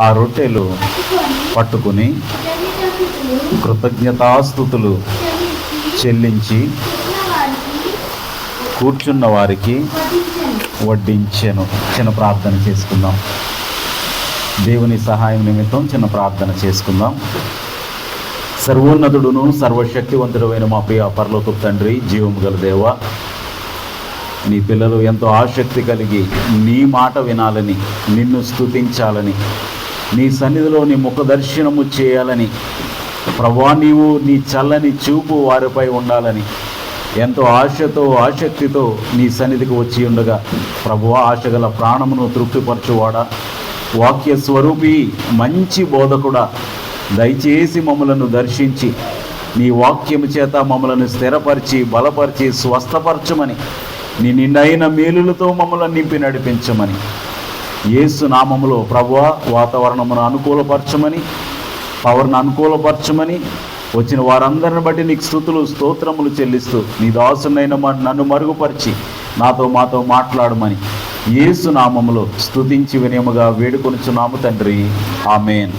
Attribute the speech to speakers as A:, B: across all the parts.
A: ఆ రొట్టెలు పట్టుకుని కృతజ్ఞతాస్తుతులు చెల్లించి కూర్చున్న వారికి వడ్డించెను. చిన్న ప్రార్థన చేసుకుందాం. దేవుని సహాయం నిమిత్తం చిన్న ప్రార్థన చేసుకుందాం. సర్వోన్నతుడును సర్వశక్తివంతుడైన మా ప్రియ పరలోకపు తండ్రి, జీవము గల దేవ, నీ పిల్లలు ఎంతో ఆసక్తి కలిగి నీ మాట వినాలని, నిన్ను స్తుతించాలని, నీ సన్నిధిలో నీ ముఖ దర్శనము చేయాలని, ప్రభువా నీవు నీ చల్లని చూపు వారిపై ఉండాలని ఎంతో ఆశతో ఆసక్తితో నీ సన్నిధికి వచ్చి ఉండగా, ప్రభువా ఆశగల ప్రాణమును తృప్తిపరచువాడా, వాక్య స్వరూపి, మంచి బోధకుడా, దయచేసి మమ్మలను దర్శించి నీ వాక్యము చేత మమ్మలను స్థిరపరిచి బలపరిచి స్వస్థపరచమని, నీ నిండైన మేలులతో మమ్మల్ని నింపి నడిపించమని యేసు నామములో ప్రభువా వాతావరణమును అనుకూలపరచమని, పవర్ను అనుకూలపరచమని, వచ్చిన వారందరిని బట్టి నీకు స్తుతులు స్తోత్రములు చెల్లిస్తూ నీ దాసునైన నన్ను మరుగుపరిచి మాతో మాట్లాడమని యేసు నామములో స్తుతించి వినయముగా వేడుకొనుచున్నాము తండ్రి, ఆమేన్.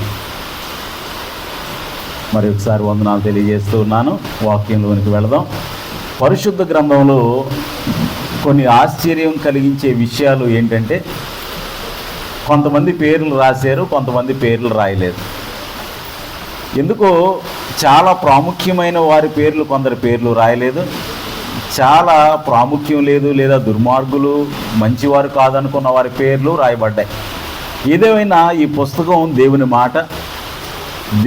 A: మరి ఒకసారి వందనాలు తెలియజేస్తూ ఉన్నాను. వాక్యంలోనికి వెళదాం. పరిశుద్ధ గ్రంథంలో కొన్ని ఆశ్చర్యం కలిగించే విషయాలు ఏంటంటే, కొంతమంది పేర్లు రాశారు, కొంతమంది పేర్లు రాయలేదు. ఎందుకో చాలా ప్రాముఖ్యమైన వారి పేర్లు కొందరి పేర్లు రాయలేదు, చాలా ప్రాముఖ్యం లేదు లేదా దుర్మార్గులు మంచివారు కాదనుకున్న వారి పేర్లు రాయబడ్డాయి. ఏదేమైనా ఈ పుస్తకం దేవుని మాట.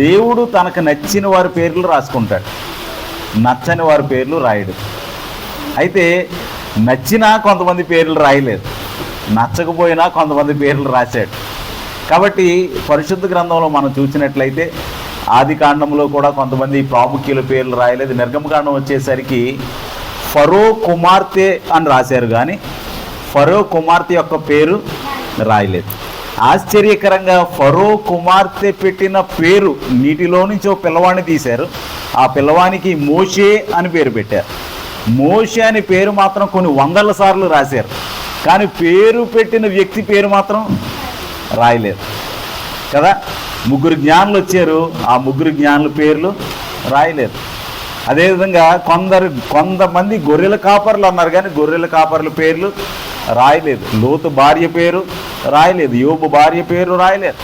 A: దేవుడు తనకు నచ్చిన వారి పేర్లు రాసుకుంటాడు, నచ్చని వారి పేర్లు రాయడు. అయితే నచ్చినా కొంతమంది పేర్లు రాయలేదు, నచ్చకపోయినా కొంతమంది పేర్లు రాశాడు. కాబట్టి పరిశుద్ధ గ్రంథంలో మనం చూసినట్లయితే ఆది కాండంలో కూడా కొంతమంది ప్రాముఖ్యుల పేర్లు రాయలేదు. నిర్గమకాండం వచ్చేసరికి ఫరో కుమార్తె అని రాశారు, కానీ ఫరో కుమార్తె యొక్క పేరు రాయలేదు. ఆశ్చర్యకరంగా ఫరో కుమార్తె పెట్టిన పేరు, నీటిలో నుంచి ఒక పిల్లవాడిని తీశారు, ఆ పిల్లవానికి మోషే అని పేరు పెట్టారు. మోషే అని పేరు మాత్రం కొన్ని వందల సార్లు రాశారు, కానీ పేరు పెట్టిన వ్యక్తి పేరు మాత్రం రాయలేదు కదా. ముగ్గురు జ్ఞానులు వచ్చారు, ఆ ముగ్గురు జ్ఞానుల పేర్లు రాయలేదు. అదేవిధంగా కొంతమంది గొర్రెల కాపర్లు అన్నారు, కానీ గొర్రెల కాపర్ల పేర్లు రాయలేదు. లోతు భార్య పేరు రాయలేదు, యోబు భార్య పేరు రాయలేదు.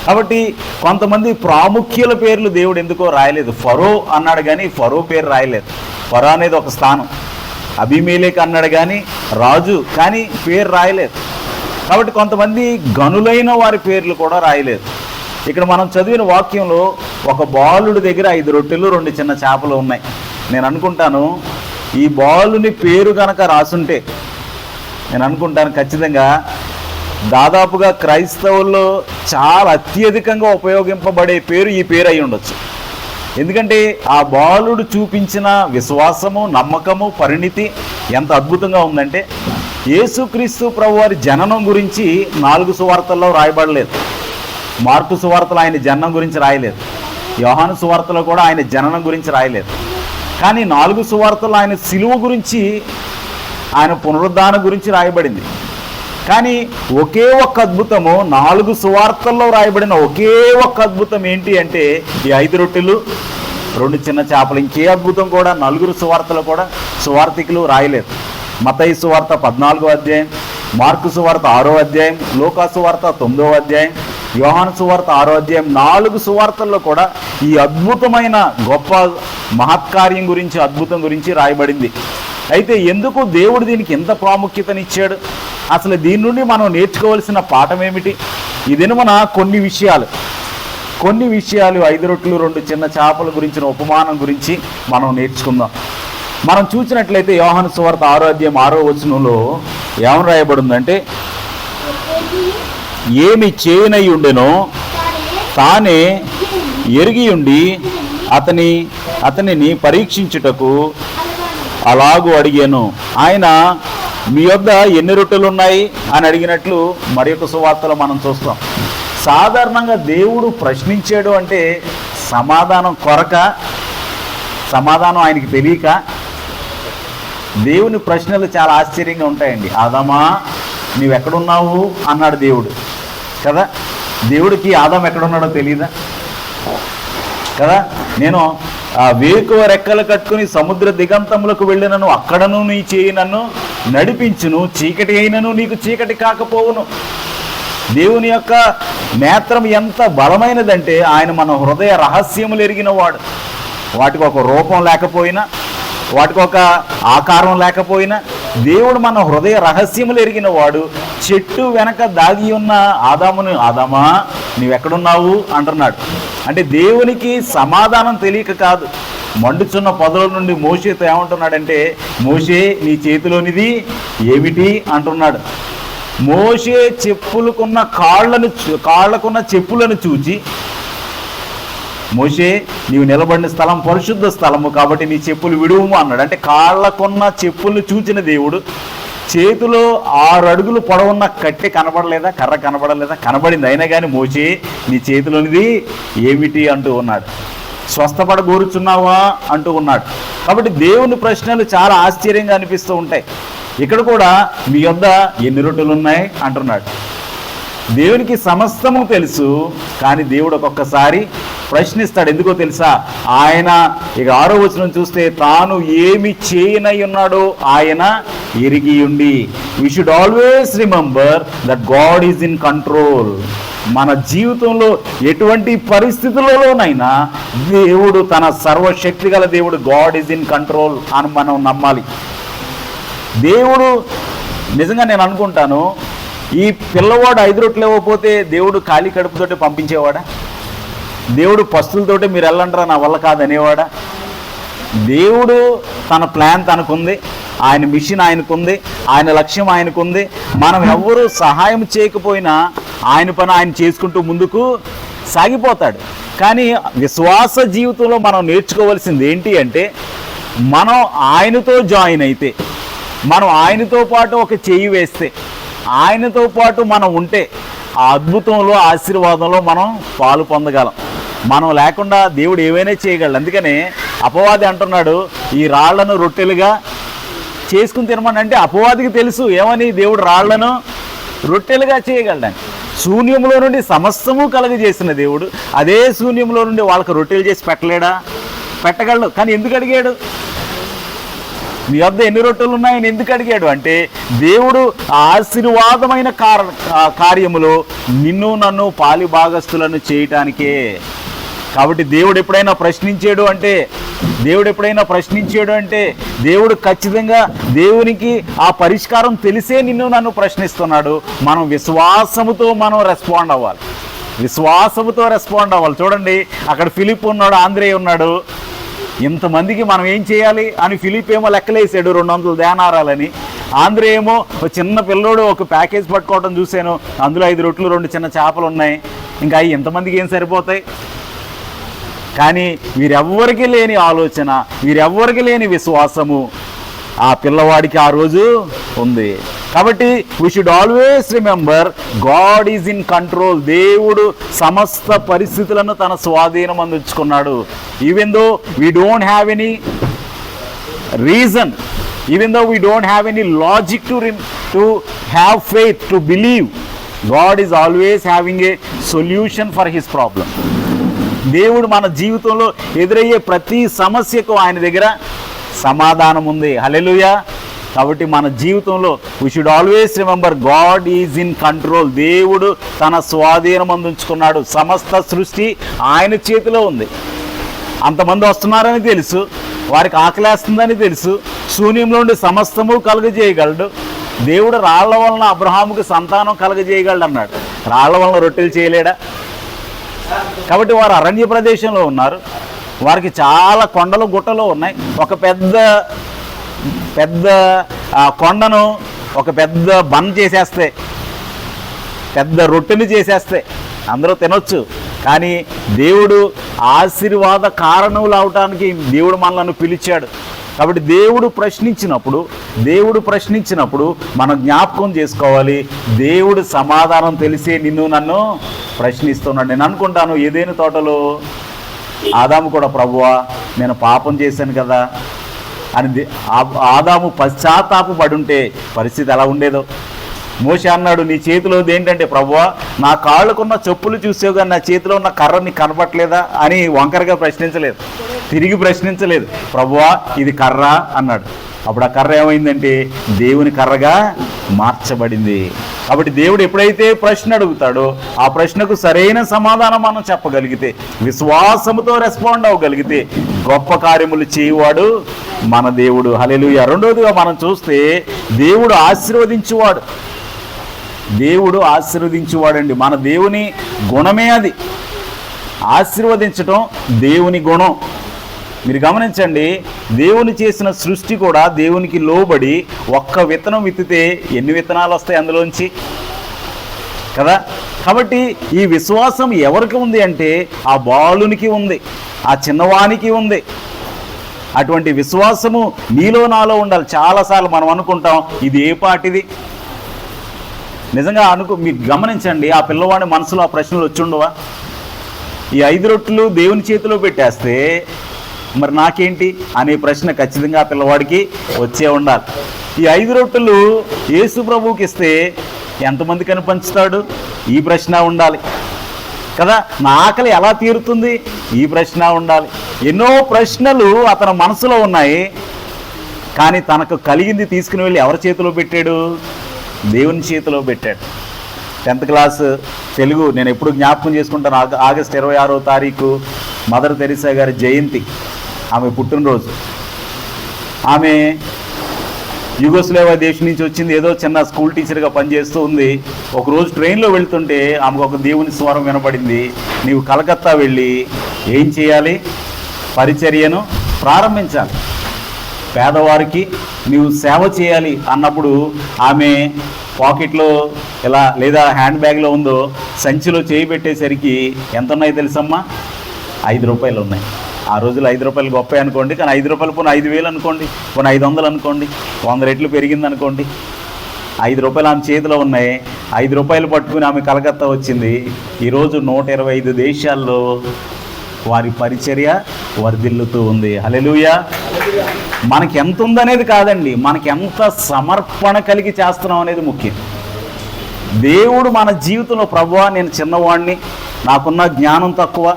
A: కాబట్టి కొంతమంది ప్రాముఖ్యుల పేర్లు దేవుడు ఎందుకో రాయలేదు. ఫరో అన్నాడు కానీ ఫరో పేరు రాయలేదు. ఫరో అనేది ఒక స్థానం. అబీమెలెకు అన్నాడు కానీ రాజు, కానీ పేరు రాయలేదు. కాబట్టి కొంతమంది గనులైన వారి పేర్లు కూడా రాయలేదు. ఇక్కడ మనం చదివిన వాక్యంలో ఒక బాలుడి దగ్గర 5 రొట్టెలు 2 చిన్న చేపలు ఉన్నాయి. నేను అనుకుంటాను ఈ బాలుని పేరు కనుక రాసుంటే, నేను అనుకుంటాను ఖచ్చితంగా దాదాపుగా క్రైస్తవుల్లో చాలా అత్యధికంగా ఉపయోగింపబడే పేరు ఈ పేరు అయి ఉండొచ్చు. ఎందుకంటే ఆ బాలుడు చూపించిన విశ్వాసము, నమ్మకము, పరిణితి ఎంత అద్భుతంగా ఉందంటే, యేసుక్రీస్తు ప్రభువారి జననం గురించి 4 సువార్తల్లో రాయబడలేదు. మార్కు సువార్తలో ఆయన జననం గురించి రాయలేదు, యోహాను సువార్తలో కూడా ఆయన జననం గురించి రాయలేదు. కానీ 4 సువార్తల్లో ఆయన సిలువ గురించి, ఆయన పునరుద్ధానం గురించి రాయబడింది. కానీ ఒకే ఒక్క అద్భుతము 4 సువార్తల్లో రాయబడిన ఒకే ఒక్క అద్భుతం ఏంటి అంటే ఈ 5 రొట్టెలు 2 చిన్న చేపలు. ఇంకే అద్భుతం కూడా 4 సువార్తలు కూడా సువార్తికులు రాయలేదు. మత్తయి సువార్త 14వ అధ్యాయం, మార్కు సువార్త 6వ అధ్యాయం, లూకా సువార్త 9వ అధ్యాయం, యోహాను సువార్త 6వ అధ్యాయం, 4 సువార్తల్లో కూడా ఈ అద్భుతమైన గొప్ప మహత్కార్యం గురించి, అద్భుతం గురించి రాయబడింది. అయితే ఎందుకు దేవుడు దీనికి ఎంత ప్రాముఖ్యతనిచ్చాడు? అసలు దీని నుండి మనం నేర్చుకోవాల్సిన పాఠం ఏమిటి? ఇదేను మన కొన్ని విషయాలు 5 రొట్టెలు 2 చిన్న చేపల గురించిన ఉపమానం గురించి మనం నేర్చుకుందాం. మనం చూసినట్లయితే యోహాను సువార్త 6వ అధ్యాయం 6వ వచనంలో ఏమని రాయబడిందంటే, ఏమి చేయనై ఉండెనో తానే ఎరిగి ఉండి అతనిని పరీక్షించుటకు అలాగూ అడిగాను. ఆయన మీ వద్ద ఎన్ని రొట్టెలు ఉన్నాయి అని అడిగినట్లు మరి ఒక సువార్తలో మనం చూస్తాం. సాధారణంగా దేవుడు ప్రశ్నించాడు అంటే సమాధానం కొరక, సమాధానం ఆయనకి తెలియక. దేవుని ప్రశ్నలు చాలా ఆశ్చర్యంగా ఉంటాయండి. ఆదామా నీవెక్కడున్నావు అన్నాడు దేవుడు కదా. దేవుడికి ఆదాం ఎక్కడున్నాడో తెలియదా కదా? నేను వేకువ రెక్కలు కట్టుకుని సముద్ర దిగంతములకు వెళ్ళినను, అక్కడను నీ చేయి నన్ను నడిపించును, చీకటి అయినను నీకు చీకటి కాకపోవును. దేవుని యొక్క నేత్రం ఎంత బలమైనదంటే ఆయన మన హృదయ రహస్యములు ఎరిగిన వాడు. వాటికి ఒక రూపం లేకపోయినా, వాటికి ఒక ఆకారం లేకపోయినా దేవుడు మన హృదయ రహస్యములు ఎరిగిన వాడు. చెట్టు వెనక దాగి ఉన్న ఆదామును, ఆదామా నీవెక్కడున్నావు అంటున్నాడు. అంటే దేవునికి సమాధానం తెలియక కాదు, మండుచున్న పొదల నుండి మోషేతో ఏమంటున్నాడంటే, మోషే నీ చేతిలోనిది ఏమిటి అంటున్నాడు. మోషే చెప్పులకున్న కాళ్ళకున్న చెప్పులను చూచి, మోషే నీవు నిలబడిన స్థలం పరిశుద్ధ స్థలము కాబట్టి నీ చెప్పులు విడువుము అన్నాడు. అంటే కాళ్ళకున్న చెప్పులను చూచిన దేవుడు చేతిలో 6 అడుగులు పొడవున్న కట్టె కనబడలేదా, కర్ర కనబడలేదా? కనబడింది. అయినా కానీ మోషే నీ చేతిలోనిది ఏమిటి అంటూ ఉన్నాడు. స్వస్థపడ కోరుచున్నావా అంటూ ఉన్నాడు. కాబట్టి దేవుని ప్రశ్నలు చాలా ఆశ్చర్యంగా అనిపిస్తూ ఉంటాయి. ఇక్కడ కూడా మీ యొద్ద ఎన్ని రొట్టెలు ఉన్నాయి అంటున్నాడు. దేవునికి సమస్తము తెలుసు, కానీ దేవుడు ఒక్కొక్కసారి ప్రశ్నిస్తాడు. ఎందుకో తెలుసా? ఆయన ఇక 6వ వచనం చూస్తే, తాను ఏమి చేయనై ఉన్నాడో ఆయన ఎరిగి ఉండి. We should always remember that God is in control. మన జీవితంలో ఎటువంటి పరిస్థితులలోనైనా దేవుడు, తన సర్వశక్తి గల దేవుడు, గాడ్ ఈజ్ ఇన్ కంట్రోల్ అని మనం నమ్మాలి. దేవుడు నిజంగా నేను అనుకుంటాను, ఈ పిల్లవాడు 5 రొట్టెలు ఇవ్వకపోతే దేవుడు ఖాళీ కడుపుతోటి పంపించేవాడా? దేవుడు పస్తులతోటి మీరు వెళ్ళంటారా, నా వల్ల కాదనేవాడా? దేవుడు తన ప్లాన్ తనకుంది, ఆయన మిషన్ ఆయనకుంది, ఆయన లక్ష్యం ఆయనకుంది. మనం ఎవ్వరూ సహాయం చేయకపోయినా ఆయన పని ఆయన చేసుకుంటూ ముందుకు సాగిపోతాడు. కానీ విశ్వాస జీవితంలో మనం నేర్చుకోవాల్సింది ఏంటి అంటే, మనం ఆయనతో జాయిన్ అయితే, మనం ఆయనతో పాటు ఒక చెయ్యి వేస్తే, ఆయనతో పాటు మనం ఉంటే ఆ అద్భుతంలో, ఆశీర్వాదంలో మనం పాలు పొందగలం. మనం లేకుండా దేవుడు ఏమైనా చేయగలడు. అందుకనే అపవాది అంటున్నాడు, ఈ రాళ్లను రొట్టెలుగా చేసుకుని తినమని. అంటే అపవాదికి తెలుసు ఏమని, దేవుడు రాళ్లను రొట్టెలుగా చేయగలడని. శూన్యంలో నుండి సమస్తము కలుగజేసిన దేవుడు అదే శూన్యంలో నుండి వాళ్ళకి రొట్టెలు చేసి పెట్టలేడా? పెట్టగలడు. కానీ ఎందుకు అడిగాడు? మీ వద్ద ఎన్ని రొట్టెలు ఉన్నాయని ఎందుకు అడిగాడు అంటే, దేవుడు ఆశీర్వాదమైన కార్యములో నిన్ను నన్ను పాలి భాగస్తులను చేయటానికే. కాబట్టి దేవుడు ఎప్పుడైనా ప్రశ్నించాడు అంటే దేవుడు ఖచ్చితంగా, దేవునికి ఆ పరిష్కారం తెలిసే నిన్ను నన్ను ప్రశ్నిస్తున్నాడు. మనం విశ్వాసముతో రెస్పాండ్ అవ్వాలి. చూడండి, అక్కడ ఫిలిప్ ఉన్నాడు, ఆంద్రేయ ఉన్నాడు. ఇంతమందికి మనం ఏం చేయాలి అని ఫిలిప్ ఏమో లెక్కలేసాడు 200 దేనారాలని. ఆంధ్రే ఏమో ఒక చిన్న పిల్లోడు ఒక ప్యాకేజ్ పట్టుకోవడం చూశాను, అందులో 5 రొట్టెలు 2 చిన్న చేపలు ఉన్నాయి. ఇంకా అవి ఎంతమందికి ఏం సరిపోతాయి? కానీ వీరెవ్వరికి లేని ఆలోచన, వీరెవ్వరికి లేని విశ్వాసము ఆ పిల్లవాడికి ఆ రోజు ఉంది. కాబట్టి we should always remember God is in control. దేవుడు సమస్త పరిస్థితులను తన స్వాధీనం అందించుకున్నాడు. Even though we don't have any reason, even though we don't have any logic to have faith, to believe, God is always having a solution for his problem. దేవుడు మన జీవితంలో ఎదురయ్యే ప్రతి సమస్యకు ఆయన దగ్గర సమాధానం ఉంది. హల్లెలూయా. కాబట్టి మన జీవితంలో we should always remember God is in control. దేవుడు తన స్వాధీనం అందించుకున్నాడు. సమస్త సృష్టి ఆయన చేతిలో ఉంది. అంతమంది వస్తున్నారని తెలుసు, వారికి ఆకలేస్తుందని తెలుసు, శూన్యంలో ఉండి సమస్తము కలుగజేయగలడు. దేవుడు రాళ్ల వలన అబ్రహాముకు సంతానం కలుగజేయగలడు అన్నాడు. రాళ్ల వలన రొట్టెలు చేయలేడా? కాబట్టి వారు అరణ్య ప్రదేశంలో ఉన్నారు. వారికి చాలా కొండలు గుట్టలు ఉన్నాయి. ఒక పెద్ద కొండను ఒక పెద్ద బన్ చేసేస్తే, పెద్ద రొట్టెలు చేసేస్తే అందరూ తినొచ్చు. కానీ దేవుడు ఆశీర్వాద కారణములు అవటానికి దేవుడు మనల్ని పిలిచాడు. కాబట్టి దేవుడు ప్రశ్నించినప్పుడు మనం జ్ఞాపకం చేసుకోవాలి, దేవుడు సమాధానం తెలిసే నిన్ను నన్ను ప్రశ్నిస్తున్నాడు. నేను అనుకుంటాను, ఏదైనా తోటలో ఆదాము కూడా, ప్రభువా నేను పాపం చేశాను కదా అని ఆదాము పశ్చాత్తాపపడి ఉంటే పరిస్థితి ఎలా ఉండేదో. మోషే అన్నాడు, నీ చేతిలో ఏంటంటే, ప్రభువా నా కాళ్ళకున్న చెప్పులు చూసావు కానీ నా చేతిలో ఉన్న కర్ర నీకు కనబట్లేదా అని వంకరగా ప్రశ్నించలేదు, తిరిగి ప్రశ్నించలేదు. ప్రభువా ఇది కర్ర అన్నాడు. అప్పుడు ఆ కర్ర ఏమైందంటే దేవుని కర్రగా మార్చబడింది. కాబట్టి దేవుడు ఎప్పుడైతే ప్రశ్న అడుగుతాడో ఆ ప్రశ్నకు సరైన సమాధానం మనం చెప్పగలిగితే, విశ్వాసముతో రెస్పాండ్ అవ్వగలిగితే గొప్ప కార్యములు చేయవాడు మన దేవుడు. హల్లెలూయా. రెండవదిగా మనం చూస్తే దేవుడు ఆశీర్వదించువాడు. దేవుడు ఆశీర్వదించువాడండి. మన దేవుని గుణమే అది. ఆశీర్వదించటం దేవుని గుణం. మీరు గమనించండి, దేవుని చేసిన సృష్టి కూడా దేవునికి లోబడి ఒక్క విత్తనం విత్తితే ఎన్ని విత్తనాలు వస్తాయి అందులోంచి కదా. కాబట్టి ఈ విశ్వాసం ఎవరికి ఉంది అంటే ఆ బాలునికి ఉంది, ఆ చిన్నవానికి ఉంది. అటువంటి విశ్వాసము నీలో నాలో ఉండాలి. చాలాసార్లు మనం అనుకుంటాం ఇది ఏ పాటిది. నిజంగా మీరు గమనించండి, ఆ పిల్లవాడి మనసులో ఆ ప్రశ్నలు వచ్చుండవా? ఈ 5 రొట్టెలు దేవుని చేతిలో పెట్టేస్తే మరి నాకేంటి అనే ప్రశ్న ఖచ్చితంగా ఆ పిల్లవాడికి వచ్చే ఉండాలి. ఈ 5 రొట్టెలు యేసు ప్రభువుకి ఇస్తే ఎంతమందికని పంచుతాడు? ఈ ప్రశ్న ఉండాలి కదా. నా ఆకలి ఎలా తీరుతుంది? ఈ ప్రశ్న ఉండాలి. ఎన్నో ప్రశ్నలు అతని మనసులో ఉన్నాయి. కానీ తనకు కలిగింది తీసుకుని వెళ్ళి ఎవరి చేతిలో పెట్టాడు? దేవుని చేతిలో పెట్టాడు. 10th క్లాస్ తెలుగు నేను ఎప్పుడు జ్ఞాపకం చేసుకుంటాను. ఆగస్టు 26వ తారీఖు మదర్ తెరిసా గారి జయంతి, ఆమె పుట్టినరోజు. ఆమె యుగోస్లేవియా దేశం నుంచి వచ్చింది. ఏదో చిన్న స్కూల్ టీచర్గా పనిచేస్తూ ఉంది. ఒకరోజు ట్రైన్లో వెళ్తుంటే ఆమెకు ఒక దేవుని స్వరం వినపడింది, నీవు కలకత్తా వెళ్ళి ఏం చేయాలి? పరిచర్యను ప్రారంభించాలి, పేదవారికి నీవు సేవ చేయాలి అన్నప్పుడు ఆమె పాకెట్లో ఇలా లేదా హ్యాండ్ బ్యాగ్లో ఉందో సంచిలో చేయి పెట్టేసరికి ఎంత ఉన్నాయి తెలుసమ్మా? 5 రూపాయలు ఉన్నాయి. ఆ రోజులు 5 రూపాయలు గొప్ప అనుకోండి, కానీ 5 రూపాయలు పోనీ 5,000 అనుకోండి, పోనీ 500 అనుకోండి, 100 రెట్లు పెరిగింది అనుకోండి. 5 రూపాయలు ఆమె చేతిలో ఉన్నాయి. 5 రూపాయలు పట్టుకుని ఆమె కలకత్తా వచ్చింది. ఈరోజు 125 దేశాల్లో వారి పరిచర్య వర్ధిల్లుతూ ఉంది. హల్లెలూయా. మనకి ఎంత ఉందనేది కాదండి, మనకి ఎంత సమర్పణ కలిగి చేస్తున్నాం అనేది ముఖ్యం. దేవుడు మన జీవితంలో, ప్రభువా నేను చిన్నవాడిని, నాకున్న జ్ఞానం తక్కువ,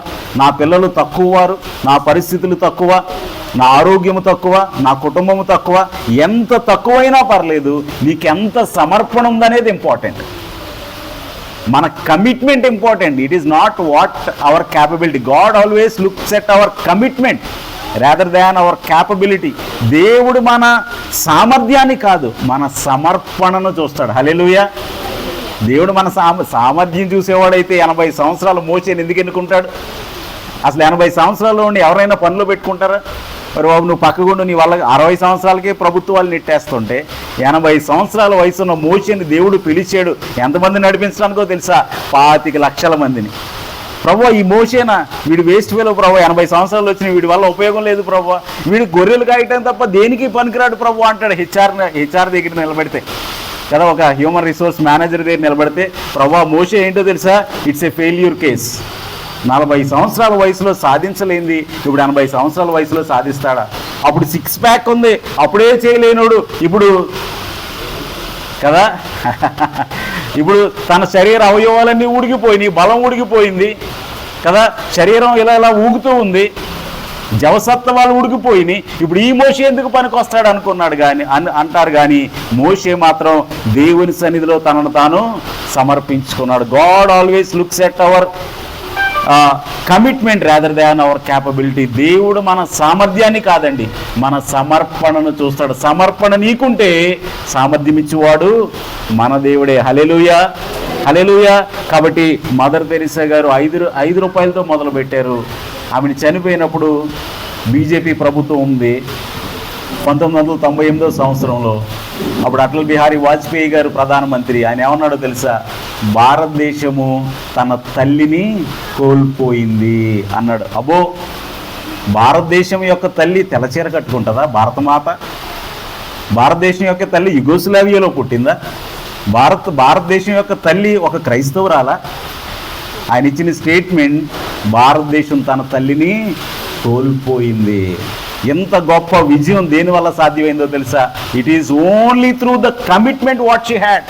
A: నా పిల్లలు తక్కువ వారు, నా పరిస్థితులు తక్కువ, నా ఆరోగ్యము తక్కువ, నా కుటుంబము తక్కువ, ఎంత తక్కువైనా పర్లేదు, నీకెంత సమర్పణ ఉందనేది ఇంపార్టెంట్. మన commitment important. It is not what our capability. God always looks at our commitment rather than our capability. దేవుడు మన సామర్థ్యాన్ని కాదు, మన సమర్పణను చూస్తాడు. హల్లెలూయా. దేవుడు మన సామర్థ్యం చూసేవాడైతే 80 సంవత్సరాలు మోసేని ఎందుకు ఎన్నుకుంటాడు? అసలు 80 సంవత్సరాల్లో ఉండి ఎవరైనా పనిలో పెట్టుకుంటారా? మరి బాబు నువ్వు పక్కగుండు, నీ వల్ల 60 సంవత్సరాలకే ప్రభుత్వాలు నెట్టేస్తుంటే 80 సంవత్సరాల వయసున్న మోసేని దేవుడు పిలిచాడు. ఎంతమందిని నడిపించడానికో తెలుసా? 25 లక్షల మందిని. ప్రభు ఈ మోసేనా, వీడు వేస్ట్ ఫెలో ప్రభు, 80 సంవత్సరాలు వచ్చినాయి, వీడి వల్ల ఉపయోగం లేదు ప్రభు, వీడు గొర్రెలు కాయటం తప్ప దేనికి పనికిరాడు ప్రభు అంటాడు. హెచ్ఆర్ దగ్గర నిలబెడితే కదా, ఒక హ్యూమన్ రిసోర్స్ మేనేజర్ దగ్గర నిలబడితే, ప్రభు మోసే ఏంటో తెలుసా? It's a failure case. 40 సంవత్సరాల వయసులో సాధించలేంది ఇప్పుడు 80 సంవత్సరాల వయసులో సాధిస్తాడా? అప్పుడు 6 ప్యాక్ ఉంది, అప్పుడే చేయలేనోడు ఇప్పుడు కదా. ఇప్పుడు తన శరీర అవయవాలన్నీ ఊడికిపోయినాయి, బలం ఊడికిపోయింది కదా, శరీరం ఇలా ఊగుతూ ఉంది, జవసత్వాలు ఉడికిపోయినాయి. ఇప్పుడు ఈ మోషే ఎందుకు పనికి వస్తాడు అనుకున్నాడు కానీ అంటారు. కానీ మోషే మాత్రం దేవుని సన్నిధిలో తనను తాను సమర్పించుకున్నాడు. God always looks at our commitment rather than our capability. దేవుడు మన సామర్థ్యాన్ని కాదండి, మన సమర్పణను చూస్తాడు. సమర్పణ నీకుంటే సామర్థ్యం ఇచ్చేవాడు మన దేవుడే. హల్లెలూయా, హల్లెలూయా. కాబట్టి మదర్ తెరిసా గారు 5 రూపాయలతో మొదలు పెట్టారు. ఆమెను చనిపోయినప్పుడు బీజేపీ ప్రభుత్వం ఉంది 1998 సంవత్సరంలో. అప్పుడు అటల్ బిహారీ వాజ్పేయి గారు ప్రధానమంత్రి. ఆయన ఏమన్నాడో తెలుసా? భారతదేశము తన తల్లిని కోల్పోయింది అన్నాడు. అబ్బో, భారతదేశం యొక్క తల్లి తెల్లచీర కట్టుకుంటుందా? భారతమాత. భారతదేశం యొక్క తల్లి యుగోస్లావియాలో పుట్టిందా? భారతదేశం యొక్క తల్లి ఒక క్రైస్తవురాలా? ఆయన ఇచ్చిన స్టేట్మెంట్, భారతదేశం తన తల్లిని కోల్పోయింది. ఎంత గొప్ప విజయం దేనివల్ల సాధ్యమైందో తెలుసా? It is only through the commitment what she had.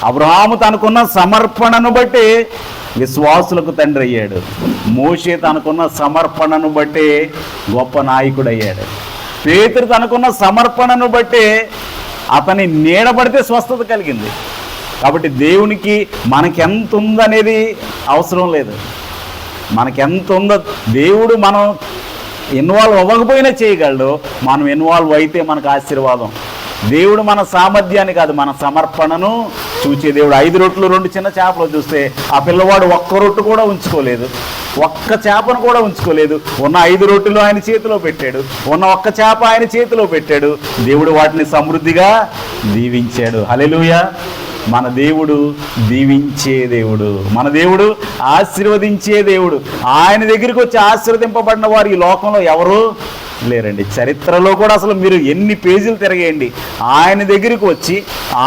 A: Abraham తనకున్న సమర్పణను బట్టి విశ్వాసులకు తండ్రి అయ్యాడు. మోషే తనకున్న సమర్పణను బట్టి గొప్ప నాయకుడు అయ్యాడు. పేతురు తనకున్న సమర్పణను బట్టి అతని నీడబడితే స్వస్థత కలిగింది. కాబట్టి దేవునికి మనకెంత ఉందనేది అవసరం లేదు. మనకెంత ఉందో దేవుడు మనం ఇన్వాల్వ్ అవ్వకపోయినా చేయగలడు. మనం ఇన్వాల్వ్ అయితే మనకు ఆశీర్వాదం. దేవుడు మన సామర్థ్యాన్ని కాదు, మన సమర్పణను చూచే దేవుడు. 5 రొట్టెలు 2 చిన్న చేపలు చూస్తే ఆ పిల్లవాడు ఒక్క రొట్టె కూడా ఉంచుకోలేదు, ఒక్క చేపను కూడా ఉంచుకోలేదు. ఉన్న 5 రొట్టెలు ఆయన చేతిలో పెట్టాడు, ఉన్న ఒక్క చేప ఆయన చేతిలో పెట్టాడు. దేవుడు వాటిని సమృద్ధిగా దీవించాడు. హల్లెలూయా. మన దేవుడు దీవించే దేవుడు, మన దేవుడు ఆశీర్వదించే దేవుడు. ఆయన దగ్గరికి వచ్చి ఆశీర్వదింపబడిన వారు ఈ లోకంలో ఎవరు లేరండి. చరిత్రలో కూడా అసలు మీరు ఎన్ని పేజీలు తిరగేయండి, ఆయన దగ్గరికి వచ్చి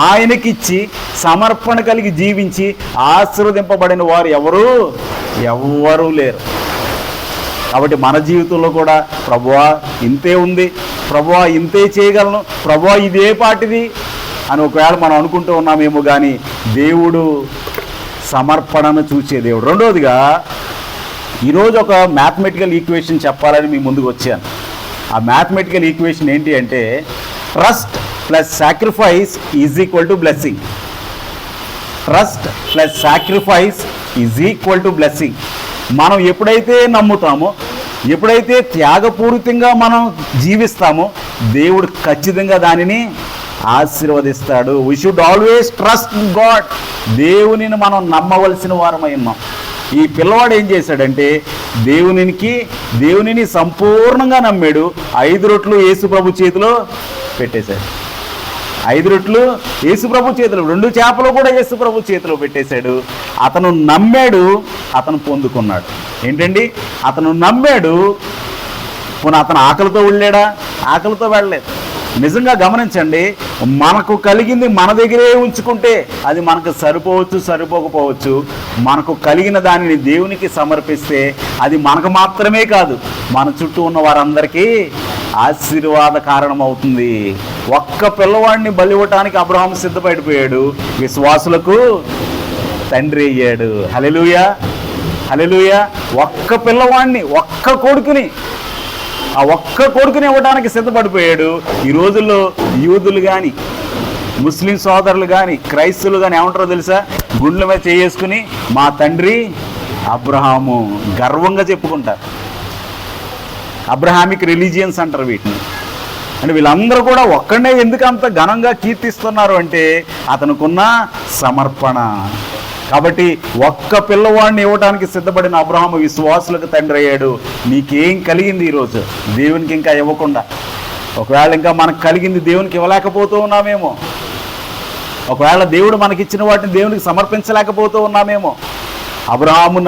A: ఆయనకిచ్చి సమర్పణ కలిగి జీవించి ఆశీర్వదింపబడిన వారు ఎవరు లేరు. కాబట్టి మన జీవితంలో కూడా ప్రభువా ఇంతే ఉంది, ప్రభువా ఇంతే చేయగలను, ప్రభువా ఇదే పాటిది అని ఒకవేళ మనం అనుకుంటూ ఉన్నామేమో, కానీ దేవుడు సమర్పణను చూసే దేవుడు. రెండోదిగా ఈరోజు ఒక మ్యాథమెటికల్ ఈక్వేషన్ చెప్పాలని మీ ముందుకు వచ్చాను. ఆ మ్యాథమెటికల్ ఈక్వేషన్ ఏంటి అంటే trust plus sacrifice is equal to blessing. Trust plus sacrifice is equal to blessing. మనం ఎప్పుడైతే నమ్ముతామో, ఎప్పుడైతే త్యాగపూరితంగా మనం జీవిస్తామో, దేవుడు ఖచ్చితంగా దానిని ఆశీర్వదిస్తాడు. We should always trust God. దేవునిని మనం నమ్మవలసిన వారమై ఉన్నాం. ఈ పిల్లవాడు ఏం చేశాడంటే దేవునిని సంపూర్ణంగా నమ్మాడు. 5 రొట్టెలు యేసు ప్రభు చేతిలో పెట్టేశాడు. 5 రొట్టెలు యేసు ప్రభు చేతిలో, 2 చేపలు కూడా యేసు ప్రభు చేతిలో పెట్టేశాడు. అతను నమ్మాడు, అతను పొందుకున్నాడు. ఏంటండి, అతను నమ్మాడు. అతను ఆకలితో వెళ్ళాడా? ఆకలితో వెళ్ళలేదు. నిజంగా గమనించండి, మనకు కలిగింది మన దగ్గరే ఉంచుకుంటే అది మనకు సరిపోవచ్చు, సరిపోకపోవచ్చు. మనకు కలిగిన దానిని దేవునికి సమర్పిస్తే అది మనకు మాత్రమే కాదు, మన చుట్టూ ఉన్న వారందరికీ ఆశీర్వాద కారణం అవుతుంది. ఒక్క పిల్లవాడిని బలి ఇవ్వటానికి అబ్రహాము సిద్ధపడిపోయాడు, విశ్వాసులకు తండ్రి అయ్యాడు. హల్లెలూయా, హల్లెలూయా. ఒక్క పిల్లవాడిని, ఒక్క కొడుకుని, ఆ ఒక్క కొడుకుని ఇవ్వడానికి సిద్ధపడిపోయాడు. ఈ రోజుల్లో యూదులు కానీ, ముస్లిం సోదరులు కానీ, క్రైస్తవులు కానీ ఏమంటారో తెలుసా? గుండెల మీద చేసుకుని మా తండ్రి అబ్రహాము గర్వంగా చెప్పుకుంటారు. అబ్రహామిక్ రిలీజియన్స్ అంటారు వీటిని. అంటే వీళ్ళందరూ కూడా ఒక్కడే ఎందుకు అంత ఘనంగా కీర్తిస్తున్నారు అంటే అతనుకున్న సమర్పణ. కాబట్టి ఒక్క పిల్లవాడిని ఇవ్వడానికి సిద్ధపడిన అబ్రహాము విశ్వాసులకు తండ్రి అయ్యాడు. నీకేం కలిగింది ఈరోజు దేవునికి ఇంకా ఇవ్వకుండా? ఒకవేళ ఇంకా మనకు కలిగింది దేవునికి ఇవ్వలేకపోతూ ఉన్నామేమో, ఒకవేళ దేవుడు మనకిచ్చిన వాటిని దేవునికి సమర్పించలేకపోతూ ఉన్నామేమో. అబ్రహాము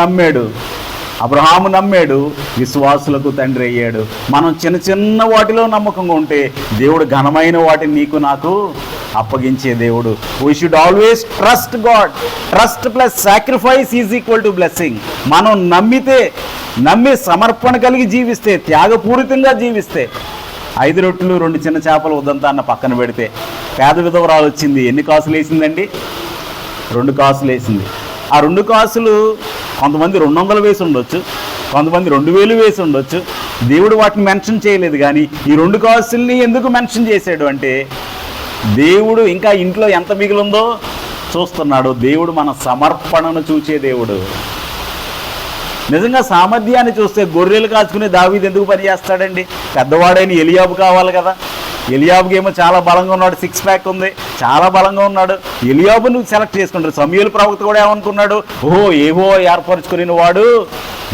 A: నమ్మాడు, విశ్వాసులకు తండ్రి అయ్యాడు. మనం చిన్న చిన్న వాటిలో నమ్మకంగా ఉంటే దేవుడు ఘనమైన వాటిని నీకు నాకు అప్పగించే దేవుడు. We should always trust God. Trust plus sacrifice is equal to blessing. మనం నమ్మి సమర్పణ కలిగి జీవిస్తే, త్యాగపూరితంగా జీవిస్తే, 5 రొట్టెలు 2 చిన్న చేపలు ఉదంతా అన్న పక్కన పెడితే పేద విధవరాలు వచ్చింది. ఎన్ని కాసులు వేసిందండి? 2 కాసులు వేసింది. ఆ 2 కాసులు కొంతమంది 200 వేసి ఉండొచ్చు, కొంతమంది 2000 వేసి ఉండొచ్చు. దేవుడు వాటిని మెన్షన్ చేయలేదు. కానీ ఈ 2 కాసుల్ని ఎందుకు మెన్షన్ చేశాడు అంటే దేవుడు ఇంకా ఇంట్లో ఎంత మిగిలిందో చూస్తున్నాడు. దేవుడు మన సమర్పణను చూచే దేవుడు. నిజంగా సామర్థ్యాన్ని చూస్తే గొర్రెలు కాచుకునే దావీదు ఎందుకు పని చేస్తాడండి? పెద్దవాడైన ఎలియాబు కావాలి కదా. ఎలియాబుకి ఏమో చాలా బలంగా ఉన్నాడు, 6 ప్యాక్ ఉంది, చాలా బలంగా ఉన్నాడు. ఎలియాబును సెలెక్ట్ చేసుకుంటాడు. సమూయేలు ప్రవక్త కూడా ఏమనుకున్నాడు? ఏవో ఏర్పరచుకుని వాడు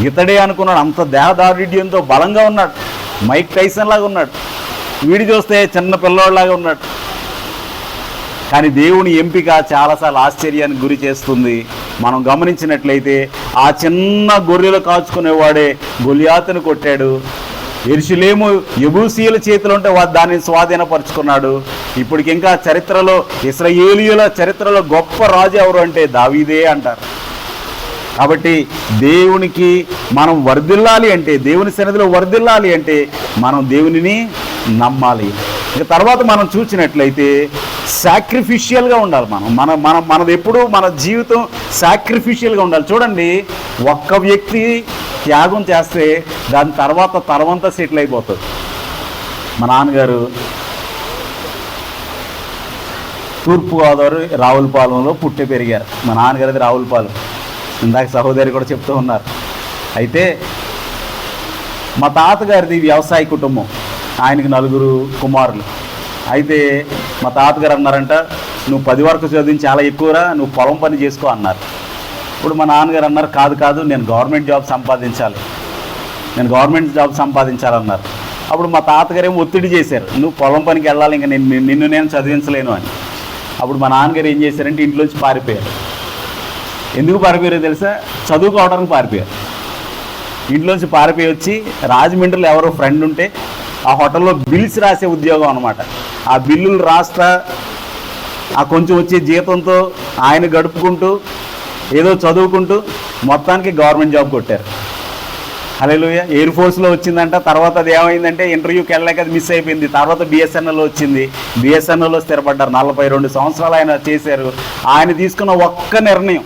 A: ఇతడే అనుకున్నాడు. అంత దేహదారుఢ్యంతో బలంగా ఉన్నాడు, మైక్ టైసన్ లాగా ఉన్నాడు. వీడి చూస్తే చిన్న పిల్లవాడిలాగా ఉన్నాడు. కానీ దేవుని ఎంపిక చాలాసార్లు ఆశ్చర్యానికి గురి చేస్తుంది. మనం గమనించినట్లయితే ఆ చిన్న గొర్రెలు కాచుకునేవాడే గొలియాతును కొట్టాడు. యెరూషలేము యెబూసీయుల చేతిలో ఉంటే దానిని స్వాధీనపరుచుకున్నాడు. ఇప్పటికి ఇంకా చరిత్రలో, ఇశ్రాయేలీయుల చరిత్రలో గొప్ప రాజు ఎవరు అంటే దావీదే అంటారు. కాబట్టి దేవునికి మనం వర్ధిల్లాలి అంటే, దేవుని సన్నిధిలో వర్ధిల్లాలి అంటే మనం దేవునిని నమ్మాలి. ఇక తర్వాత మనం చూసినట్లయితే సాక్రిఫిషియల్గా ఉండాలి. మనది ఎప్పుడు మన జీవితం సాక్రిఫిషియల్గా ఉండాలి. చూడండి, ఒక్క వ్యక్తి త్యాగం చేస్తే దాని తర్వాత తరమంతా సెటిల్ అయిపోతుంది. మా నాన్నగారు తూర్పుగోదావరి రావులపాలెంలో పుట్టి పెరిగారు. మా నాన్నగారిది రావులపాలెం, ఇందాక సహోదరి కూడా చెప్తూ ఉన్నారు. అయితే మా తాతగారిది వ్యవసాయ కుటుంబం, ఆయనకి 4 కుమారులు. అయితే మా తాతగారు అన్నారంట, నువ్వు 10 వరకు చదివించి చాలా ఎక్కువరా, నువ్వు పొలం పని చేసుకో అన్నారు. ఇప్పుడు మా నాన్నగారు అన్నారు, కాదు నేను గవర్నమెంట్ జాబ్ సంపాదించాలన్నారు. అప్పుడు మా తాతగారు ఏమో ఒత్తిడి చేశారు, నువ్వు పొలం పనికి వెళ్ళాలి, ఇంకా నిన్ను నేను చదివించలేను అని. అప్పుడు మా నాన్నగారు ఏం చేశారంటే ఇంట్లోంచి పారిపోయారు. ఎందుకు పారిపోయారో తెలుసా? చదువుకోవడానికి పారిపోయారు. ఇంట్లోంచి పారిపోయి వచ్చి రాజమండ్రిలో ఎవరో ఫ్రెండ్ ఉంటే ఆ హోటల్లో బిల్స్ రాసే ఉద్యోగం అనమాట. ఆ బిల్లులు రాస్తా ఆ కొంచెం వచ్చే జీతంతో ఆయన గడుపుకుంటూ ఏదో చదువుకుంటూ మొత్తానికి గవర్నమెంట్ జాబ్ కొట్టారు. హల్లెలూయా. ఎయిర్ ఫోర్స్లో వచ్చిందంట. తర్వాత అది ఏమైందంటే ఇంటర్వ్యూకి వెళ్ళలేక అది మిస్ అయిపోయింది. తర్వాత బిఎస్ఎన్ఎల్లో వచ్చింది. బిఎస్ఎన్ఎల్లో స్థిరపడ్డారు. 42 సంవత్సరాలు ఆయన చేశారు. ఆయన తీసుకున్న ఒక్క నిర్ణయం